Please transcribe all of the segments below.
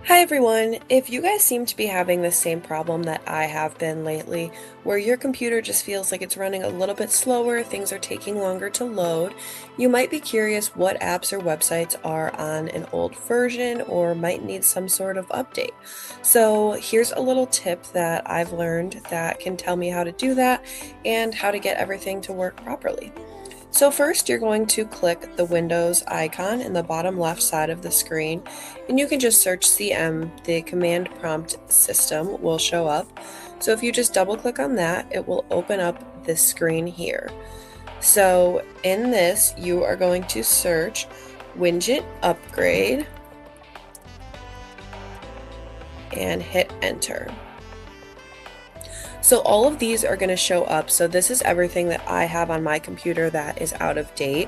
Hi everyone! If you guys seem to be having the same problem that I have been lately, where your computer just feels like it's running a little bit slower, things are taking longer to load, you might be curious what apps or websites are on an old version or might need some sort of update. So here's a little tip that I've learned that can tell me how to do that and how to get everything to work properly. So first, you're going to click the Windows icon in the bottom left side of the screen, and you can just search CM. The command prompt system will show up. So if you just double click on that, it will open up this screen here. So in this, you are going to search Winget upgrade and hit enter. So all of these are going to show up. So this is everything that I have on my computer that is out of date.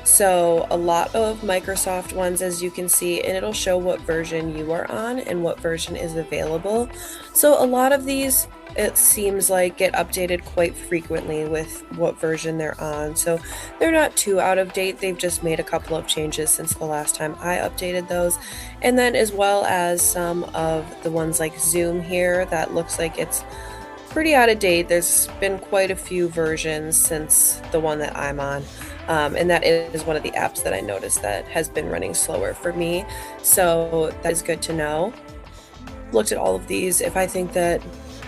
So a lot of Microsoft ones, as you can see, and it'll show what version you are on and what version is available. So a lot of these, it seems like, get updated quite frequently with what version they're on. So they're not too out of date. They've just made a couple of changes since the last time I updated those. And then as well as some of the ones like Zoom here, that looks like it's pretty out of date. There's been quite a few versions since the one that I'm on. And that is one of the apps that I noticed that has been running slower for me. So that is good to know. Looked at all of these. If I think that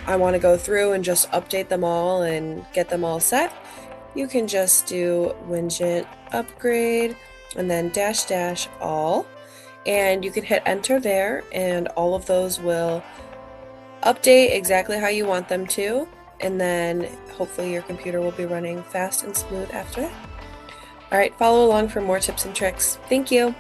I want to go through and just update them all and get them all set, you can just do Winget upgrade and then -- all. And you can hit enter there, and all of those will update exactly how you want them to, and then hopefully your computer will be running fast and smooth after that. All right, follow along for more tips and tricks. Thank you.